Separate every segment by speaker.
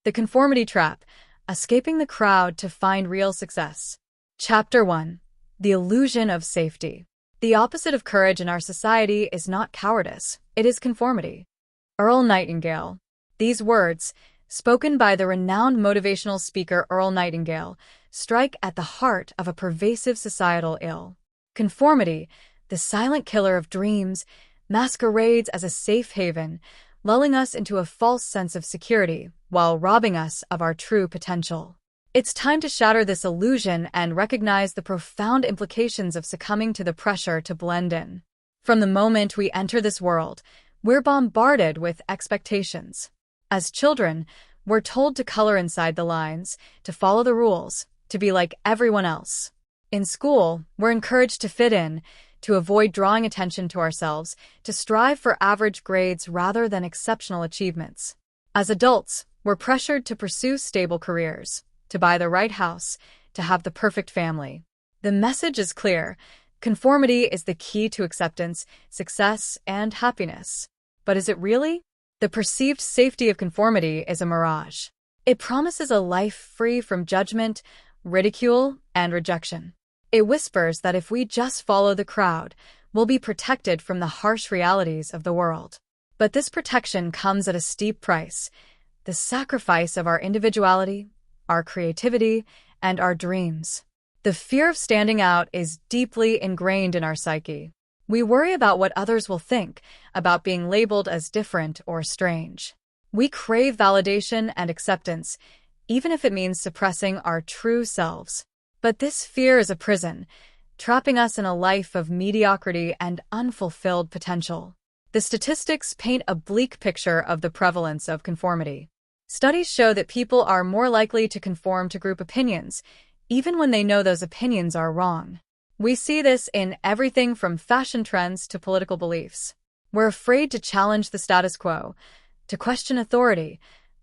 Speaker 1: The Conformity Trap: Escaping the Crowd to Find Real Success. Chapter 1. The Illusion of Safety. The opposite of courage in our society is not cowardice, it is conformity. Earl Nightingale. These words, spoken by the renowned motivational speaker Earl Nightingale, strike at the heart of a pervasive societal ill. Conformity, the silent killer of dreams, masquerades as a safe haven, lulling us into a false sense of security while robbing us of our true potential. It's time to shatter this illusion and recognize the profound implications of succumbing to the pressure to blend in. From the moment we enter this world, we're bombarded with expectations. As children, we're told to color inside the lines, to follow the rules, to be like everyone else. In school, we're encouraged to fit in, to avoid drawing attention to ourselves, to strive for average grades rather than exceptional achievements. As adults, we're pressured to pursue stable careers, to buy the right house, to have the perfect family. The message is clear: conformity is the key to acceptance, success, and happiness. But is it really? The perceived safety of conformity is a mirage. It promises a life free from judgment, ridicule, and rejection. It whispers that if we just follow the crowd, we'll be protected from the harsh realities of the world. But this protection comes at a steep price: the sacrifice of our individuality, our creativity, and our dreams. The fear of standing out is deeply ingrained in our psyche. We worry about what others will think, about being labeled as different or strange. We crave validation and acceptance, even if it means suppressing our true selves. But this fear is a prison, trapping us in a life of mediocrity and unfulfilled potential. The statistics paint a bleak picture of the prevalence of conformity. Studies show that people are more likely to conform to group opinions, even when they know those opinions are wrong. We see this in everything from fashion trends to political beliefs. We're afraid to challenge the status quo, to question authority,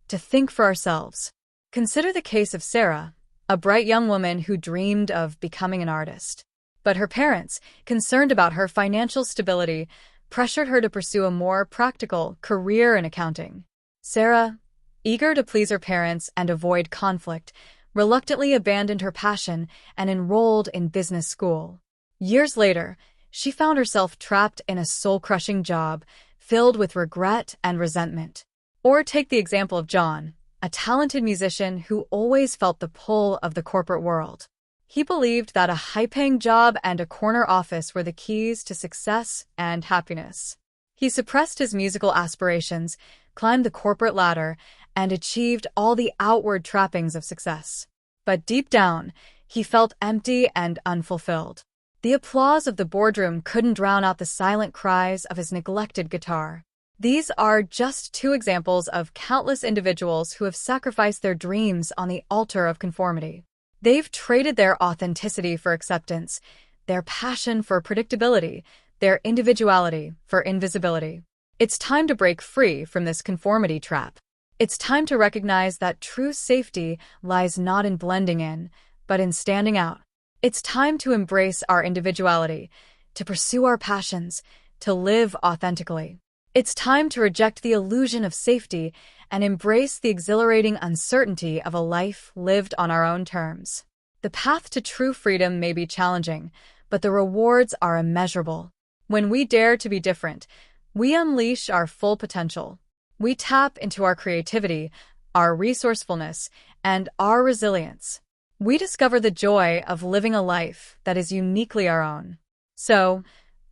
Speaker 1: to think for ourselves. Consider the case of Sarah, a bright young woman who dreamed of becoming an artist. But her parents, concerned about her financial stability, pressured her to pursue a more practical career in accounting. Sarah, eager to please her parents and avoid conflict, reluctantly abandoned her passion and enrolled in business school. Years later, she found herself trapped in a soul-crushing job, filled with regret and resentment. Or take the example of John, a talented musician who always felt the pull of the corporate world. He believed that a high-paying job and a corner office were the keys to success and happiness. He suppressed his musical aspirations, climbed the corporate ladder, and achieved all the outward trappings of success. But deep down, he felt empty and unfulfilled. The applause of the boardroom couldn't drown out the silent cries of his neglected guitar. These are just two examples of countless individuals who have sacrificed their dreams on the altar of conformity. They've traded their authenticity for acceptance, their passion for predictability, their individuality for invisibility. It's time to break free from this conformity trap. It's time to recognize that true safety lies not in blending in, but in standing out. It's time to embrace our individuality, to pursue our passions, to live authentically. It's time to reject the illusion of safety and embrace the exhilarating uncertainty of a life lived on our own terms. The path to true freedom may be challenging, but the rewards are immeasurable. When we dare to be different, we unleash our full potential. We tap into our creativity, our resourcefulness, and our resilience. We discover the joy of living a life that is uniquely our own. So,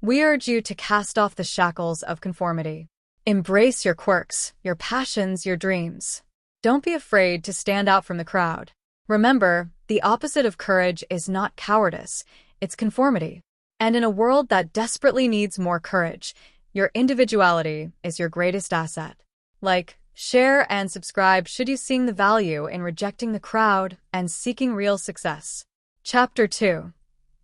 Speaker 1: we urge you to cast off the shackles of conformity. Embrace your quirks, your passions, your dreams. Don't be afraid to stand out from the crowd. Remember, the opposite of courage is not cowardice, it's conformity. And in a world that desperately needs more courage, your individuality is your greatest asset. Like, share, and subscribe should you see the value in rejecting the crowd and seeking real success. Chapter 2.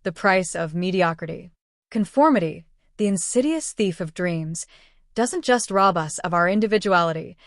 Speaker 1: The Price of Mediocrity. Conformity, the insidious thief of dreams, doesn't just rob us of our individuality,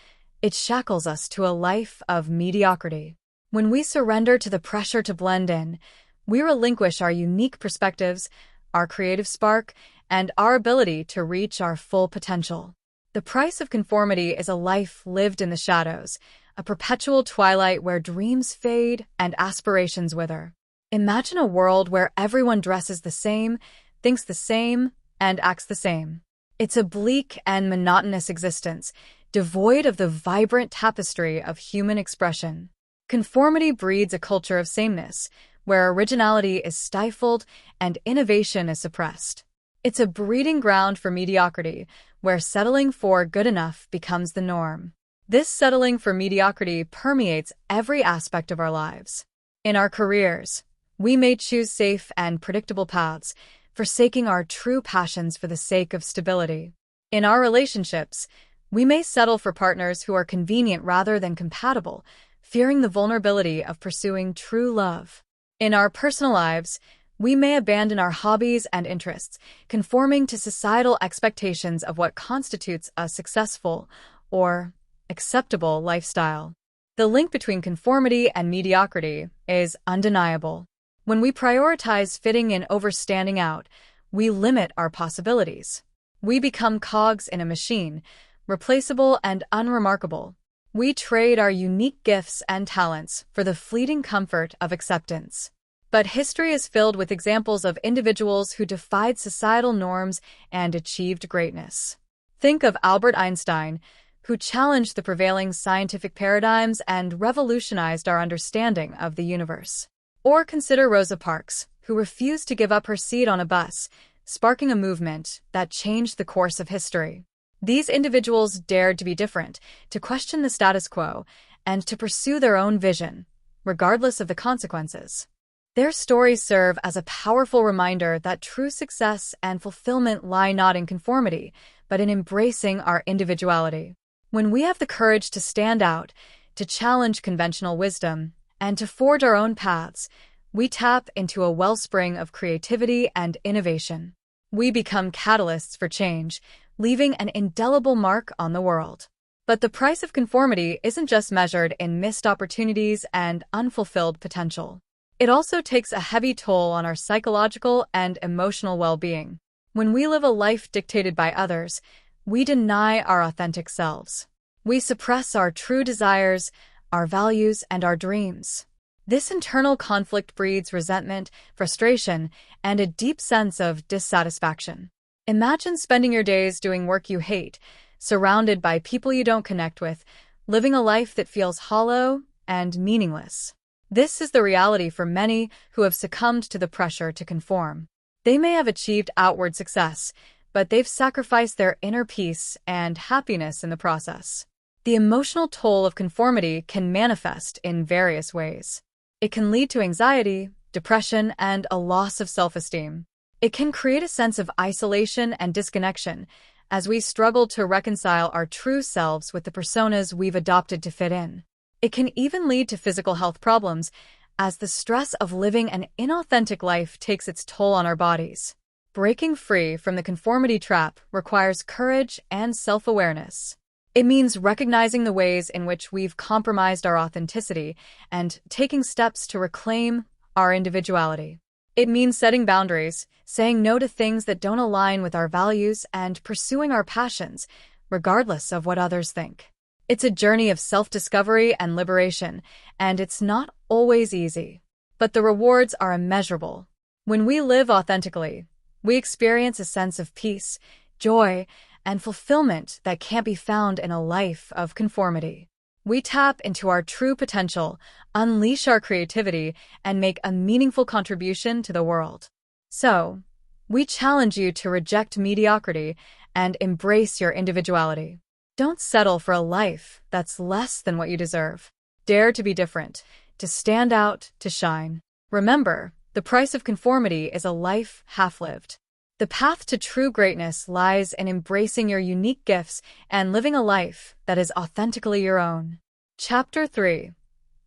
Speaker 1: it shackles us to a life of mediocrity. When we surrender to the pressure to blend in, we relinquish our unique perspectives, our creative spark, and our ability to reach our full potential. The price of conformity is a life lived in the shadows, a perpetual twilight where dreams fade and aspirations wither. Imagine a world where everyone dresses the same, thinks the same, and acts the same. It's a bleak and monotonous existence, devoid of the vibrant tapestry of human expression. Conformity breeds a culture of sameness, where originality is stifled and innovation is suppressed. It's a breeding ground for mediocrity, where settling for good enough becomes the norm. This settling for mediocrity permeates every aspect of our lives. In our careers, we may choose safe and predictable paths, forsaking our true passions for the sake of stability. In our relationships, we may settle for partners who are convenient rather than compatible, fearing the vulnerability of pursuing true love. In our personal lives, we may abandon our hobbies and interests, conforming to societal expectations of what constitutes a successful or acceptable lifestyle. The link between conformity and mediocrity is undeniable. When we prioritize fitting in over standing out, we limit our possibilities. We become cogs in a machine, replaceable and unremarkable. We trade our unique gifts and talents for the fleeting comfort of acceptance. But history is filled with examples of individuals who defied societal norms and achieved greatness. Think of Albert Einstein, who challenged the prevailing scientific paradigms and revolutionized our understanding of the universe. Or consider Rosa Parks, who refused to give up her seat on a bus, sparking a movement that changed the course of history. These individuals dared to be different, to question the status quo, and to pursue their own vision, regardless of the consequences. Their stories serve as a powerful reminder that true success and fulfillment lie not in conformity, but in embracing our individuality. When we have the courage to stand out, to challenge conventional wisdom, and to forge our own paths, we tap into a wellspring of creativity and innovation. We become catalysts for change, leaving an indelible mark on the world. But the price of conformity isn't just measured in missed opportunities and unfulfilled potential. It also takes a heavy toll on our psychological and emotional well-being. When we live a life dictated by others, we deny our authentic selves. We suppress our true desires, our values, and our dreams. This internal conflict breeds resentment, frustration, and a deep sense of dissatisfaction. Imagine spending your days doing work you hate, surrounded by people you don't connect with, living a life that feels hollow and meaningless. This is the reality for many who have succumbed to the pressure to conform. They may have achieved outward success, but they've sacrificed their inner peace and happiness in the process. The emotional toll of conformity can manifest in various ways. It can lead to anxiety, depression, and a loss of self-esteem. It can create a sense of isolation and disconnection as we struggle to reconcile our true selves with the personas we've adopted to fit in. It can even lead to physical health problems as the stress of living an inauthentic life takes its toll on our bodies. Breaking free from the conformity trap requires courage and self-awareness. It means recognizing the ways in which we've compromised our authenticity and taking steps to reclaim our individuality. It means setting boundaries, saying no to things that don't align with our values, and pursuing our passions, regardless of what others think. It's a journey of self-discovery and liberation, and it's not always easy. But the rewards are immeasurable. When we live authentically, we experience a sense of peace, joy, and fulfillment that can't be found in a life of conformity. We tap into our true potential, unleash our creativity, and make a meaningful contribution to the world. So, we challenge you to reject mediocrity and embrace your individuality. Don't settle for a life that's less than what you deserve. Dare to be different, to stand out, to shine. Remember, the price of conformity is a life half-lived. The path to true greatness lies in embracing your unique gifts and living a life that is authentically your own. Chapter 3.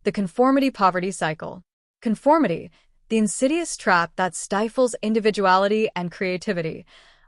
Speaker 1: The Conformity Poverty Cycle. Conformity, the insidious trap that stifles individuality and creativity,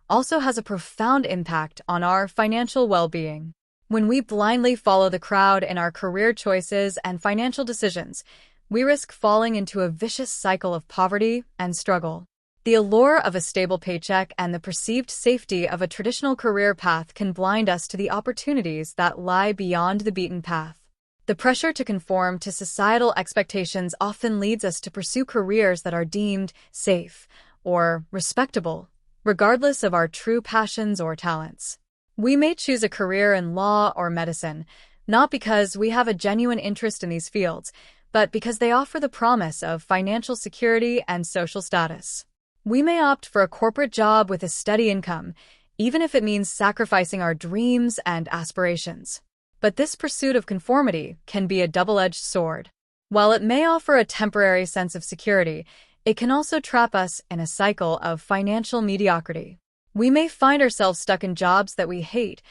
Speaker 1: also has a profound impact on our financial well-being. When we blindly follow the crowd in our career choices and financial decisions, we risk falling into a vicious cycle of poverty and struggle. The allure of a stable paycheck and the perceived safety of a traditional career path can blind us to the opportunities that lie beyond the beaten path. The pressure to conform to societal expectations often leads us to pursue careers that are deemed safe or respectable, regardless of our true passions or talents. We may choose a career in law or medicine, not because we have a genuine interest in these fields, but because they offer the promise of financial security and social status. We may opt for a corporate job with a steady income, even if it means sacrificing our dreams and aspirations. But this pursuit of conformity can be a double-edged sword. While it may offer a temporary sense of security, it can also trap us in a cycle of financial mediocrity. We may find ourselves stuck in jobs that we hate,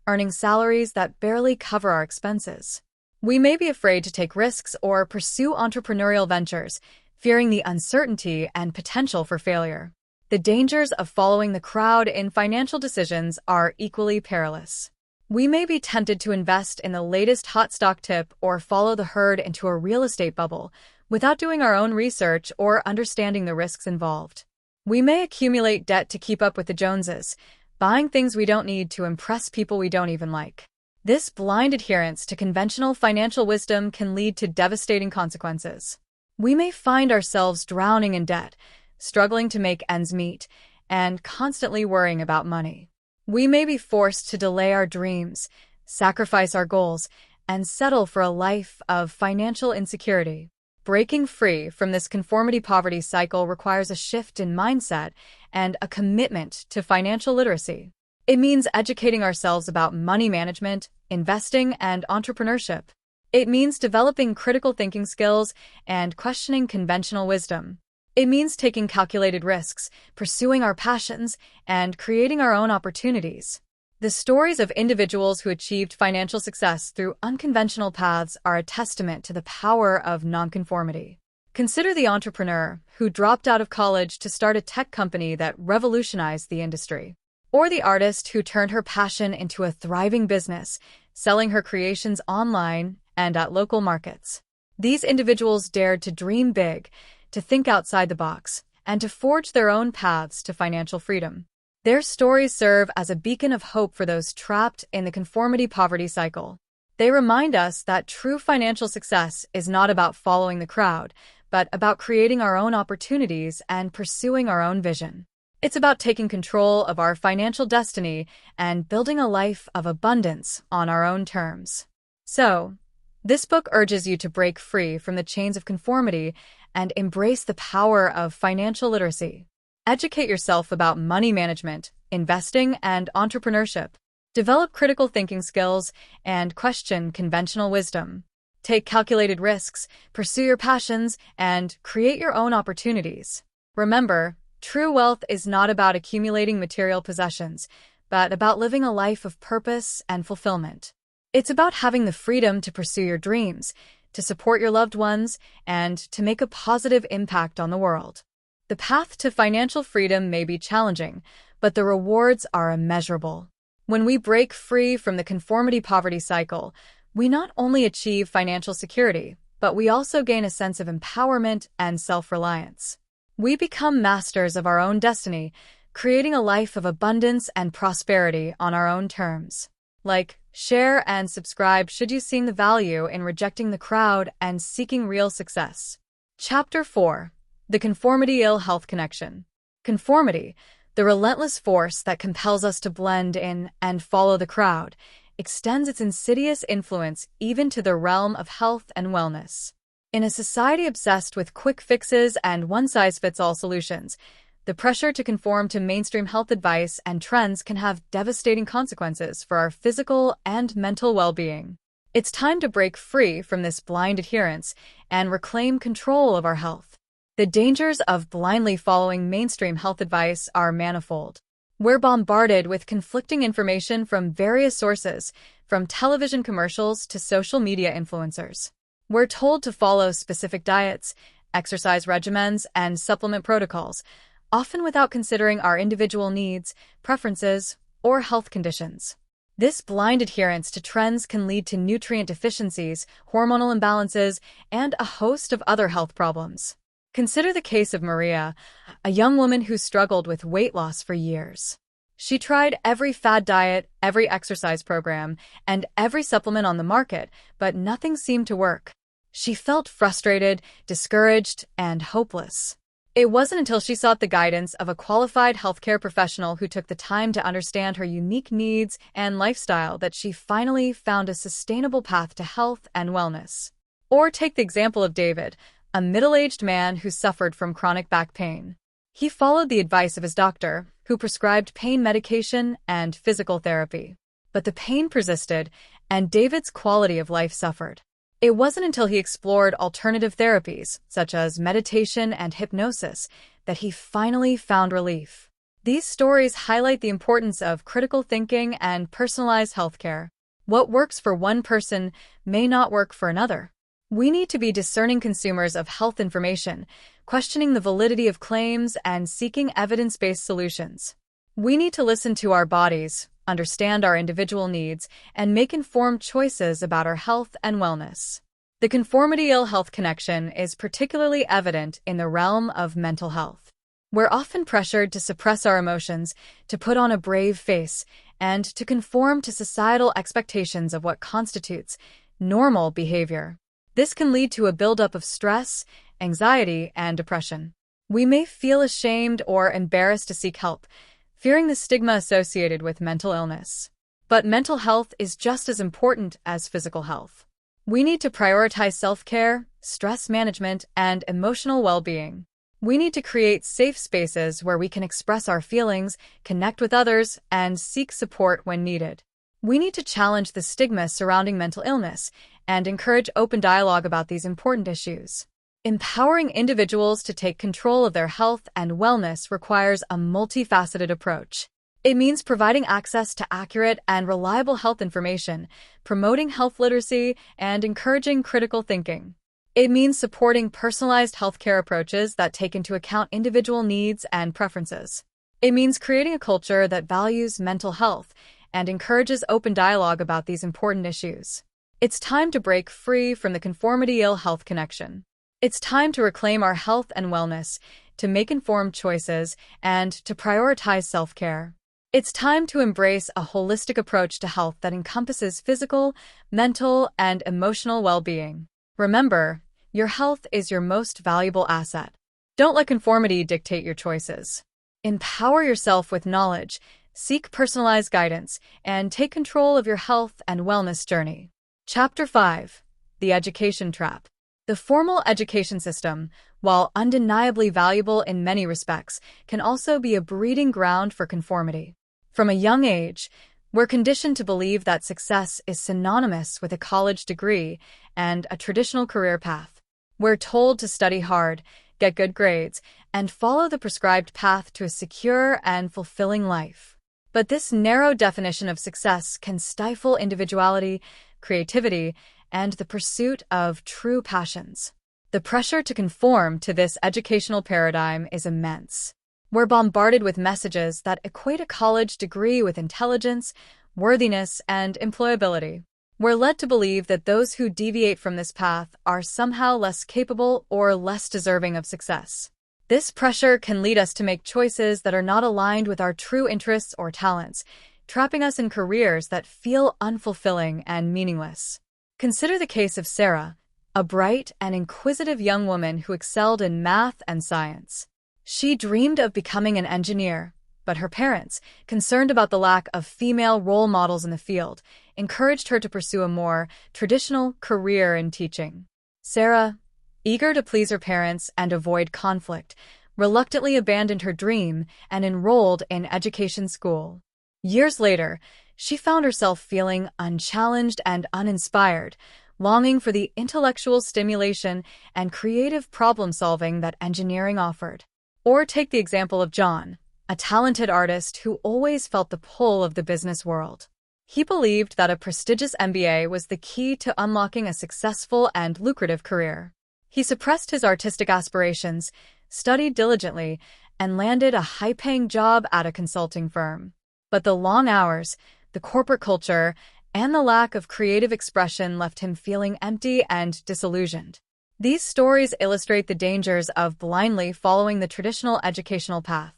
Speaker 1: earning salaries that barely cover our expenses. We may be afraid to take risks or pursue entrepreneurial ventures, fearing the uncertainty and potential for failure. The dangers of following the crowd in financial decisions are equally perilous. We may be tempted to invest in the latest hot stock tip or follow the herd into a real estate bubble without doing our own research or understanding the risks involved. We may accumulate debt to keep up with the Joneses, buying things we don't need to impress people we don't even like. This blind adherence to conventional financial wisdom can lead to devastating consequences. We may find ourselves drowning in debt, struggling to make ends meet, and constantly worrying about money. We may be forced to delay our dreams, sacrifice our goals, and settle for a life of financial insecurity. Breaking free from this conformity-poverty cycle requires a shift in mindset and a commitment to financial literacy. It means educating ourselves about money management, investing, and entrepreneurship. It means developing critical thinking skills and questioning conventional wisdom. It means taking calculated risks, pursuing our passions, and creating our own opportunities. The stories of individuals who achieved financial success through unconventional paths are a testament to the power of nonconformity. Consider the entrepreneur who dropped out of college to start a tech company that revolutionized the industry, or the artist who turned her passion into a thriving business, selling her creations online and at local markets. These individuals dared to dream big, to think outside the box, and to forge their own paths to financial freedom. Their stories serve as a beacon of hope for those trapped in the conformity-poverty cycle. They remind us that true financial success is not about following the crowd, but about creating our own opportunities and pursuing our own vision. It's about taking control of our financial destiny and building a life of abundance on our own terms. So, this book urges you to break free from the chains of conformity and embrace the power of financial literacy. Educate yourself about money management, investing, and entrepreneurship. Develop critical thinking skills and question conventional wisdom. Take calculated risks, pursue your passions, and create your own opportunities. Remember, true wealth is not about accumulating material possessions, but about living a life of purpose and fulfillment. It's about having the freedom to pursue your dreams, to support your loved ones, and to make a positive impact on the world. The path to financial freedom may be challenging, but the rewards are immeasurable. When we break free from the conformity-poverty cycle, we not only achieve financial security, but we also gain a sense of empowerment and self-reliance. We become masters of our own destiny, creating a life of abundance and prosperity on our own terms. Like, share, and subscribe should you see the value in rejecting the crowd and seeking real success. Chapter 4. The Conformity-Ill Health Connection. Conformity, the relentless force that compels us to blend in and follow the crowd, extends its insidious influence even to the realm of health and wellness. In a society obsessed with quick fixes and one-size-fits-all solutions, the pressure to conform to mainstream health advice and trends can have devastating consequences for our physical and mental well-being. It's time to break free from this blind adherence and reclaim control of our health. The dangers of blindly following mainstream health advice are manifold. We're bombarded with conflicting information from various sources, from television commercials to social media influencers. We're told to follow specific diets, exercise regimens, and supplement protocols, often without considering our individual needs, preferences, or health conditions. This blind adherence to trends can lead to nutrient deficiencies, hormonal imbalances, and a host of other health problems. Consider the case of Maria, a young woman who struggled with weight loss for years. She tried every fad diet, every exercise program, and every supplement on the market, but nothing seemed to work. She felt frustrated, discouraged, and hopeless. It wasn't until she sought the guidance of a qualified healthcare professional who took the time to understand her unique needs and lifestyle that she finally found a sustainable path to health and wellness. Or take the example of David, a middle-aged man who suffered from chronic back pain. He followed the advice of his doctor, who prescribed pain medication and physical therapy. But the pain persisted, and David's quality of life suffered. It wasn't until he explored alternative therapies, such as meditation and hypnosis, that he finally found relief. These stories highlight the importance of critical thinking and personalized healthcare. What works for one person may not work for another. We need to be discerning consumers of health information, questioning the validity of claims, and seeking evidence-based solutions. We need to listen to our bodies, understand our individual needs, and make informed choices about our health and wellness. The conformity-ill health connection is particularly evident in the realm of mental health. We're often pressured to suppress our emotions, to put on a brave face, and to conform to societal expectations of what constitutes normal behavior. This can lead to a buildup of stress, anxiety, and depression. We may feel ashamed or embarrassed to seek help, fearing the stigma associated with mental illness. But mental health is just as important as physical health. We need to prioritize self-care, stress management, and emotional well-being. We need to create safe spaces where we can express our feelings, connect with others, and seek support when needed. We need to challenge the stigma surrounding mental illness and encourage open dialogue about these important issues. Empowering individuals to take control of their health and wellness requires a multifaceted approach. It means providing access to accurate and reliable health information, promoting health literacy, and encouraging critical thinking. It means supporting personalized healthcare approaches that take into account individual needs and preferences. It means creating a culture that values mental health and encourages open dialogue about these important issues. It's time to break free from the conformity-ill health connection. It's time to reclaim our health and wellness, to make informed choices, and to prioritize self-care. It's time to embrace a holistic approach to health that encompasses physical, mental, and emotional well-being. Remember, your health is your most valuable asset. Don't let conformity dictate your choices. Empower yourself with knowledge, seek personalized guidance, and take control of your health and wellness journey. Chapter 5. The Education Trap. The formal education system, while undeniably valuable in many respects, can also be a breeding ground for conformity. From a young age, we're conditioned to believe that success is synonymous with a college degree and a traditional career path. We're told to study hard, get good grades, and follow the prescribed path to a secure and fulfilling life. But this narrow definition of success can stifle individuality, creativity, and the pursuit of true passions. The pressure to conform to this educational paradigm is immense. We're bombarded with messages that equate a college degree with intelligence, worthiness, and employability. We're led to believe that those who deviate from this path are somehow less capable or less deserving of success. This pressure can lead us to make choices that are not aligned with our true interests or talents, trapping us in careers that feel unfulfilling and meaningless. Consider the case of Sarah, a bright and inquisitive young woman who excelled in math and science. She dreamed of becoming an engineer, but her parents, concerned about the lack of female role models in the field, encouraged her to pursue a more traditional career in teaching. Sarah, eager to please her parents and avoid conflict, reluctantly abandoned her dream and enrolled in education school. Years later, she found herself feeling unchallenged and uninspired, longing for the intellectual stimulation and creative problem-solving that engineering offered. Or take the example of John, a talented artist who always felt the pull of the business world. He believed that a prestigious MBA was the key to unlocking a successful and lucrative career. He suppressed his artistic aspirations, studied diligently, and landed a high-paying job at a consulting firm. But the long hours, the corporate culture, and the lack of creative expression left him feeling empty and disillusioned. These stories illustrate the dangers of blindly following the traditional educational path.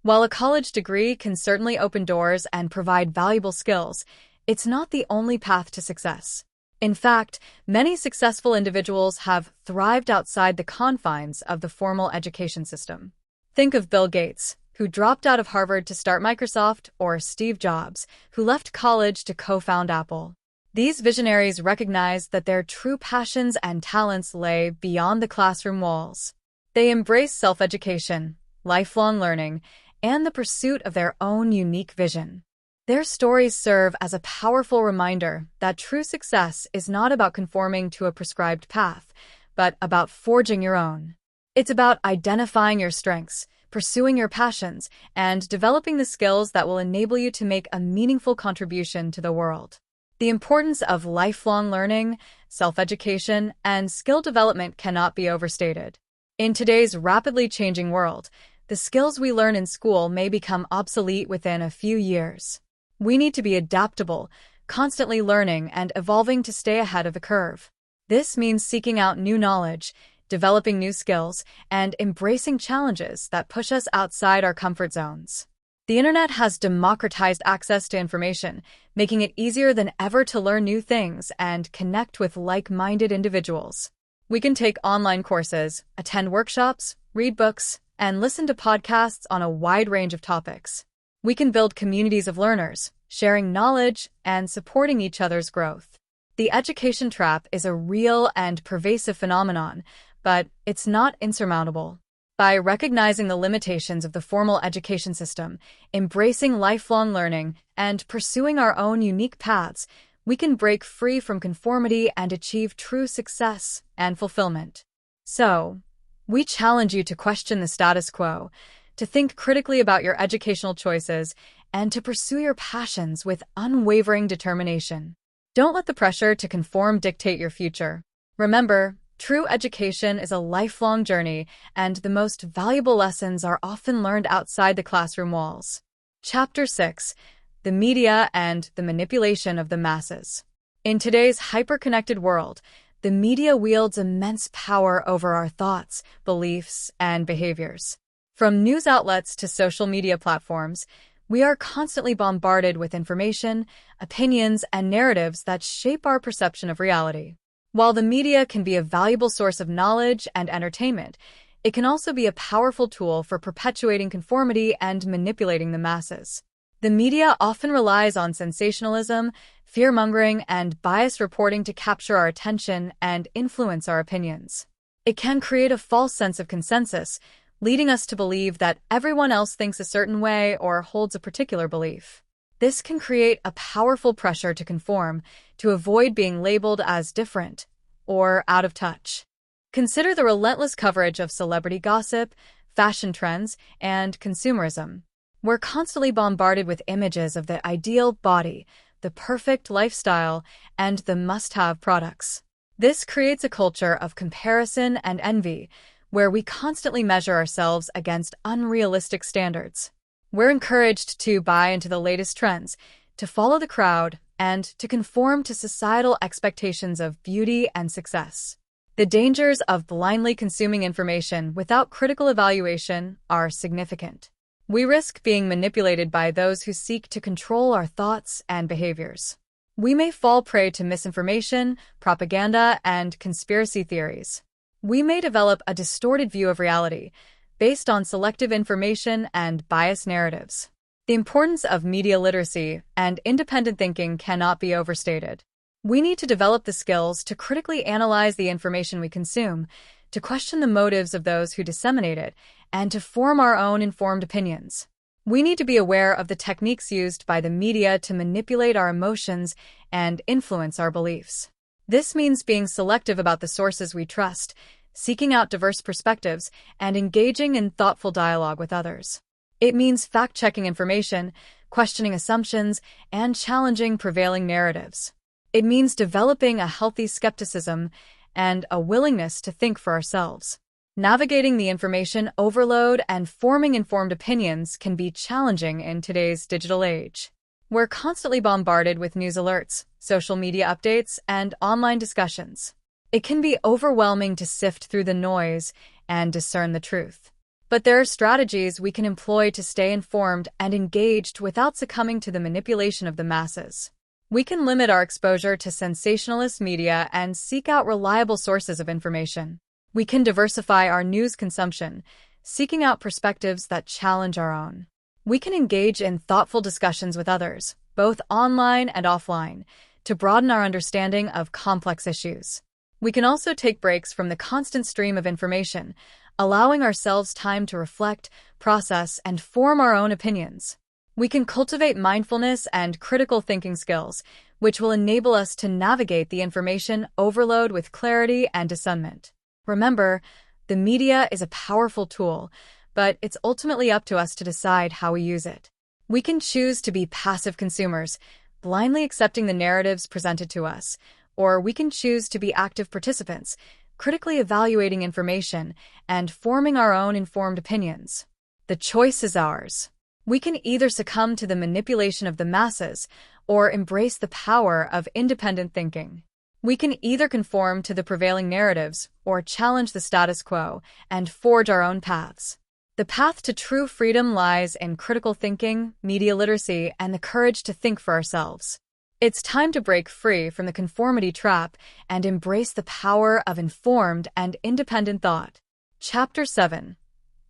Speaker 1: While a college degree can certainly open doors and provide valuable skills, it's not the only path to success. In fact, many successful individuals have thrived outside the confines of the formal education system. Think of Bill Gates, who dropped out of Harvard to start Microsoft, or Steve Jobs, who left college to co-found Apple. These visionaries recognized that their true passions and talents lay beyond the classroom walls. They embraced self-education, lifelong learning, and the pursuit of their own unique vision. Their stories serve as a powerful reminder that true success is not about conforming to a prescribed path, but about forging your own. It's about identifying your strengths, pursuing your passions, and developing the skills that will enable you to make a meaningful contribution to the world. The importance of lifelong learning, self-education, and skill development cannot be overstated. In today's rapidly changing world, the skills we learn in school may become obsolete within a few years. We need to be adaptable, constantly learning and evolving to stay ahead of the curve. This means seeking out new knowledge, developing new skills, and embracing challenges that push us outside our comfort zones. The internet has democratized access to information, making it easier than ever to learn new things and connect with like-minded individuals. We can take online courses, attend workshops, read books, and listen to podcasts on a wide range of topics. We can build communities of learners, sharing knowledge and supporting each other's growth. The education trap is a real and pervasive phenomenon, but it's not insurmountable. By recognizing the limitations of the formal education system, embracing lifelong learning, and pursuing our own unique paths, we can break free from conformity and achieve true success and fulfillment. So, we challenge you to question the status quo, to think critically about your educational choices, and to pursue your passions with unwavering determination. Don't let the pressure to conform dictate your future. Remember, true education is a lifelong journey, and the most valuable lessons are often learned outside the classroom walls. Chapter 6: The Media and the Manipulation of the Masses. In today's hyper-connected world, the media wields immense power over our thoughts, beliefs, and behaviors. From news outlets to social media platforms, we are constantly bombarded with information, opinions, and narratives that shape our perception of reality. While the media can be a valuable source of knowledge and entertainment, it can also be a powerful tool for perpetuating conformity and manipulating the masses. The media often relies on sensationalism, fear-mongering, and biased reporting to capture our attention and influence our opinions. It can create a false sense of consensus, leading us to believe that everyone else thinks a certain way or holds a particular belief. This can create a powerful pressure to conform, to avoid being labeled as different or out of touch. Consider the relentless coverage of celebrity gossip, fashion trends, and consumerism. We're constantly bombarded with images of the ideal body, the perfect lifestyle, and the must-have products. This creates a culture of comparison and envy, where we constantly measure ourselves against unrealistic standards. We're encouraged to buy into the latest trends, to follow the crowd, and to conform to societal expectations of beauty and success. The dangers of blindly consuming information without critical evaluation are significant. We risk being manipulated by those who seek to control our thoughts and behaviors. We may fall prey to misinformation, propaganda, and conspiracy theories. We may develop a distorted view of reality, based on selective information and biased narratives. The importance of media literacy and independent thinking cannot be overstated. We need to develop the skills to critically analyze the information we consume, to question the motives of those who disseminate it, and to form our own informed opinions. We need to be aware of the techniques used by the media to manipulate our emotions and influence our beliefs. This means being selective about the sources we trust, seeking out diverse perspectives, and engaging in thoughtful dialogue with others. It means fact-checking information, questioning assumptions, and challenging prevailing narratives. It means developing a healthy skepticism and a willingness to think for ourselves. Navigating the information overload and forming informed opinions can be challenging in today's digital age. We're constantly bombarded with news alerts, social media updates, and online discussions. It can be overwhelming to sift through the noise and discern the truth. But there are strategies we can employ to stay informed and engaged without succumbing to the manipulation of the masses. We can limit our exposure to sensationalist media and seek out reliable sources of information. We can diversify our news consumption, seeking out perspectives that challenge our own. We can engage in thoughtful discussions with others, both online and offline, to broaden our understanding of complex issues. We can also take breaks from the constant stream of information, allowing ourselves time to reflect, process, and form our own opinions. We can cultivate mindfulness and critical thinking skills, which will enable us to navigate the information overload with clarity and discernment. Remember, the media is a powerful tool, but it's ultimately up to us to decide how we use it. We can choose to be passive consumers, blindly accepting the narratives presented to us, or we can choose to be active participants, critically evaluating information and forming our own informed opinions. The choice is ours. We can either succumb to the manipulation of the masses or embrace the power of independent thinking. We can either conform to the prevailing narratives or challenge the status quo and forge our own paths. The path to true freedom lies in critical thinking, media literacy, and the courage to think for ourselves. It's time to break free from the conformity trap and embrace the power of informed and independent thought. Chapter 7.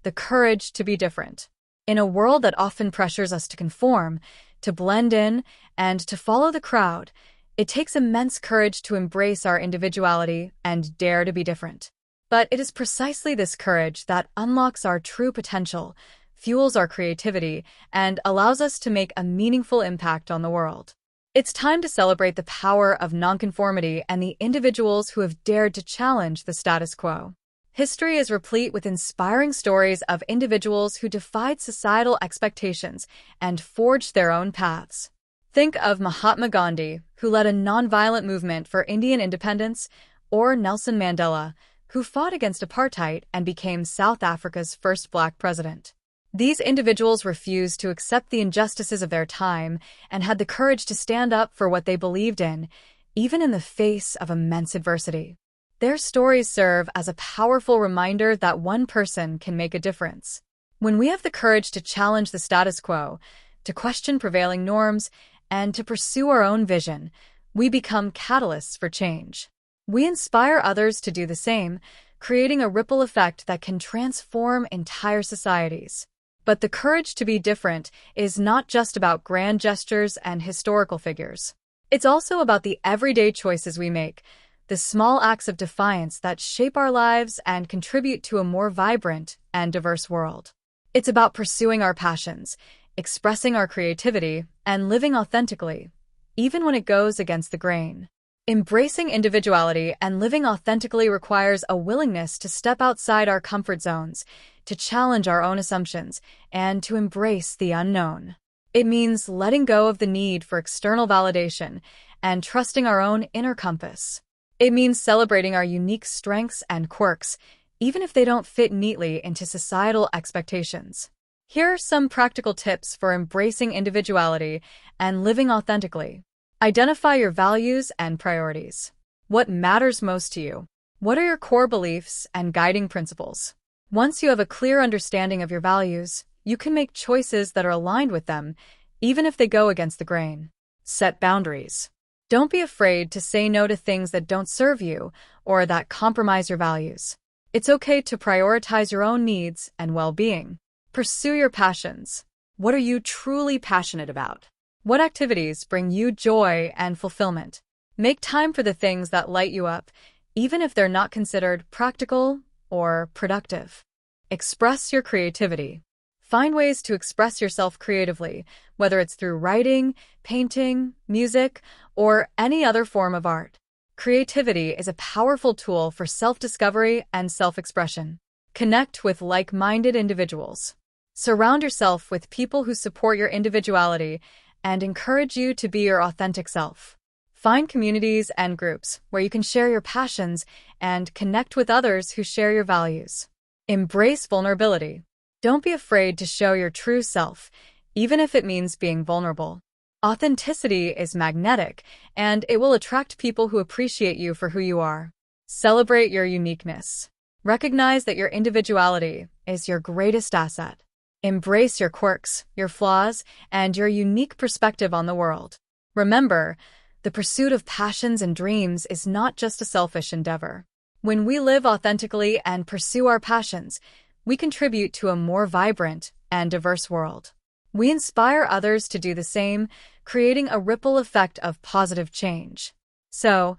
Speaker 1: The Courage to be Different. In a world that often pressures us to conform, to blend in, and to follow the crowd, it takes immense courage to embrace our individuality and dare to be different. But it is precisely this courage that unlocks our true potential, fuels our creativity, and allows us to make a meaningful impact on the world. It's time to celebrate the power of nonconformity and the individuals who have dared to challenge the status quo. History is replete with inspiring stories of individuals who defied societal expectations and forged their own paths. Think of Mahatma Gandhi, who led a nonviolent movement for Indian independence, or Nelson Mandela, who fought against apartheid and became South Africa's first Black president. These individuals refused to accept the injustices of their time and had the courage to stand up for what they believed in, even in the face of immense adversity. Their stories serve as a powerful reminder that one person can make a difference. When we have the courage to challenge the status quo, to question prevailing norms, and to pursue our own vision, we become catalysts for change. We inspire others to do the same, creating a ripple effect that can transform entire societies. But the courage to be different is not just about grand gestures and historical figures. It's also about the everyday choices we make, the small acts of defiance that shape our lives and contribute to a more vibrant and diverse world. It's about pursuing our passions, expressing our creativity, and living authentically, even when it goes against the grain. Embracing individuality and living authentically requires a willingness to step outside our comfort zones, to challenge our own assumptions, and to embrace the unknown. It means letting go of the need for external validation and trusting our own inner compass. It means celebrating our unique strengths and quirks, even if they don't fit neatly into societal expectations. Here are some practical tips for embracing individuality and living authentically. Identify your values and priorities. What matters most to you? What are your core beliefs and guiding principles? Once you have a clear understanding of your values, you can make choices that are aligned with them, even if they go against the grain. Set boundaries. Don't be afraid to say no to things that don't serve you or that compromise your values. It's okay to prioritize your own needs and well-being. Pursue your passions. What are you truly passionate about? What activities bring you joy and fulfillment? Make time for the things that light you up, even if they're not considered practical or productive. Express your creativity. Find ways to express yourself creatively, whether it's through writing, painting, music, or any other form of art. Creativity is a powerful tool for self-discovery and self-expression. Connect with like-minded individuals. Surround yourself with people who support your individuality and encourage you to be your authentic self. Find communities and groups where you can share your passions and connect with others who share your values. Embrace vulnerability. Don't be afraid to show your true self, even if it means being vulnerable. Authenticity is magnetic, and it will attract people who appreciate you for who you are. Celebrate your uniqueness. Recognize that your individuality is your greatest asset. Embrace your quirks, your flaws, and your unique perspective on the world. Remember, the pursuit of passions and dreams is not just a selfish endeavor. When we live authentically and pursue our passions, we contribute to a more vibrant and diverse world. We inspire others to do the same, creating a ripple effect of positive change. So,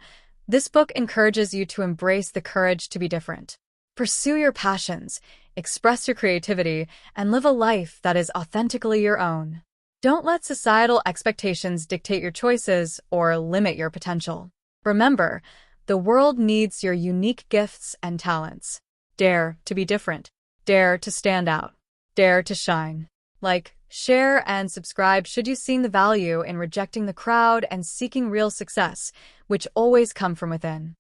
Speaker 1: this book encourages you to embrace the courage to be different. Pursue your passions, express your creativity, and live a life that is authentically your own. Don't let societal expectations dictate your choices or limit your potential. Remember, the world needs your unique gifts and talents. Dare to be different. Dare to stand out. Dare to shine. Like, share, and subscribe should you see the value in rejecting the crowd and seeking real success, which always come from within.